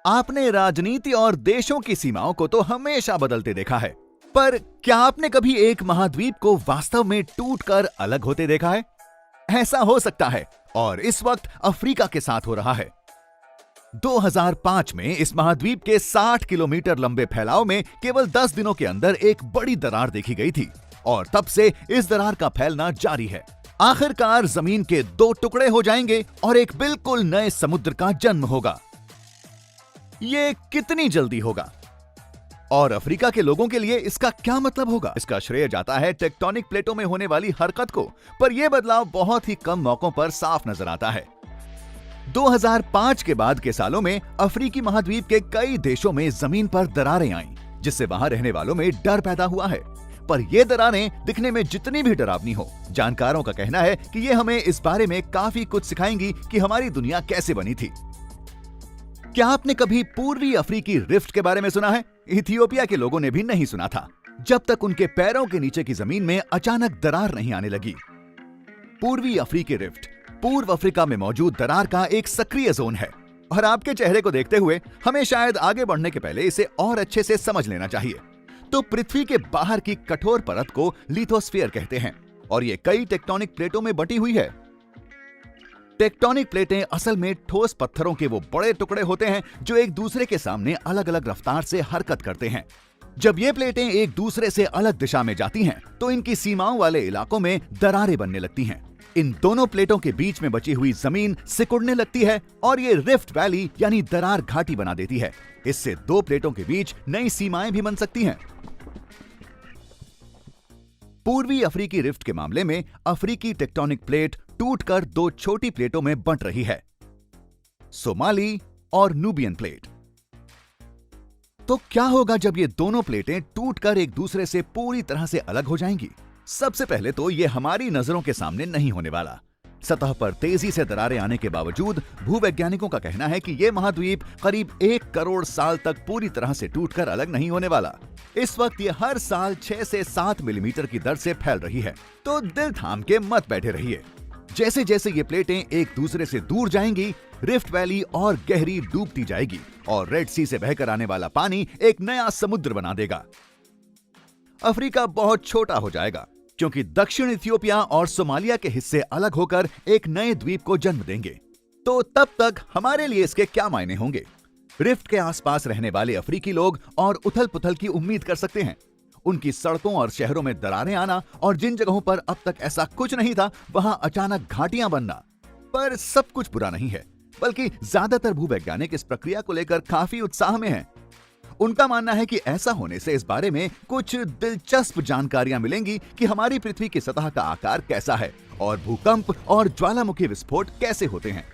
आपने राजनीति और देशों की सीमाओं को तो हमेशा बदलते देखा है, पर क्या आपने कभी एक महाद्वीप को वास्तव में टूटकर अलग होते देखा है? ऐसा हो सकता है और इस वक्त अफ्रीका के साथ हो रहा है। 2005 में इस महाद्वीप के 60 किलोमीटर लंबे फैलाव में केवल 10 दिनों के अंदर एक बड़ी दरार देखी गई थी और तब से इस दरार का फैलना जारी है। आखिरकार जमीन के 2 टुकड़े हो जाएंगे और एक बिल्कुल नए समुद्र का जन्म होगा। ये कितनी जल्दी होगा और अफ्रीका के लोगों के लिए इसका क्या मतलब होगा? इसका श्रेय जाता है टेक्टोनिक प्लेटों में होने वाली हरकत को, पर यह बदलाव बहुत ही कम मौकों पर साफ नजर आता है। 2005 के बाद के सालों में अफ्रीकी महाद्वीप के कई देशों में जमीन पर दरारें आईं, जिससे वहां रहने वालों में डर पैदा हुआ है। पर ये दरारें दिखने में जितनी भी डरावनी हो, जानकारों का कहना है कि ये हमें इस बारे में काफी कुछ सिखाएंगी कि हमारी दुनिया कैसे बनी थी। क्या आपने कभी पूर्वी अफ्रीकी रिफ्ट के बारे में सुना है? इथियोपिया के लोगों ने भी नहीं सुना था, जब तक उनके पैरों के नीचे की जमीन में अचानक दरार नहीं आने लगी। पूर्वी अफ्रीकी रिफ्ट पूर्व अफ्रीका में मौजूद दरार का एक सक्रिय जोन है और आपके चेहरे को देखते हुए हमें शायद आगे बढ़ने के पहले इसे और अच्छे से समझ लेना चाहिए। तो पृथ्वी के बाहर की कठोर परत को लिथोस्फीयर कहते हैं और ये कई टेक्टोनिक प्लेटों में बटी हुई है। टेक्टोनिक प्लेटें असल में ठोस पत्थरों के वो बड़े टुकड़े होते हैं जो एक दूसरे के सामने अलग अलग रफ्तार से हरकत करते हैं। जब ये प्लेटें एक दूसरे से अलग दिशा में जाती हैं, तो इनकी सीमाओं वाले इलाकों में दरारें बनने लगती हैं। इन दोनों प्लेटों के बीच में बची हुई जमीन सिकुड़ने लगती है और ये रिफ्ट वैली यानी दरार घाटी बना देती है। इससे 2 प्लेटों के बीच नई सीमाएं भी बन सकती हैं। पूर्वी अफ्रीकी रिफ्ट के मामले में अफ्रीकी टेक्टोनिक प्लेट टूटकर 2 छोटी प्लेटों में बंट रही है, सोमाली और नूबियन प्लेट। तो क्या होगा जब ये दोनों प्लेटें टूटकर एक दूसरे से पूरी तरह से अलग हो जाएंगी? सबसे पहले तो ये हमारी नजरों के सामने नहीं होने वाला। सतह पर तेजी से दरारें आने के बावजूद भूवैज्ञानिकों का कहना है कि यह महाद्वीप करीब 1 करोड़ साल तक पूरी तरह से टूटकर अलग नहीं होने वाला। इस वक्त ये हर साल 6 से 7 मिलीमीटर की दर से फैल रही है, तो दिल थाम के मत बैठे रहिए। जैसे जैसे ये प्लेटें एक दूसरे से दूर जाएंगी, रिफ्ट वैली और गहरी डूबती जाएगी और रेड सी से बहकर आने वाला पानी एक नया समुद्र बना देगा। अफ्रीका बहुत छोटा हो जाएगा क्योंकि दक्षिण इथियोपिया और सोमालिया के हिस्से अलग होकर एक नए द्वीप को जन्म देंगे। तो तब तक हमारे लिए इसके क्या मायने होंगे? रिफ्ट के आसपास रहने वाले अफ्रीकी लोग और उथल पुथल की उम्मीद कर सकते हैं। उनकी सड़कों और शहरों में दरारें आना और जिन जगहों पर अब तक ऐसा कुछ नहीं था, वहां अचानक घाटियां बनना। पर सब कुछ बुरा नहीं है, बल्कि ज्यादातर भूवैज्ञानिक इस प्रक्रिया को लेकर काफी उत्साह में हैं। उनका मानना है कि ऐसा होने से इस बारे में कुछ दिलचस्प जानकारियां मिलेंगी कि हमारी पृथ्वी की सतह का आकार कैसा है और भूकंप और ज्वालामुखी विस्फोट कैसे होते हैं।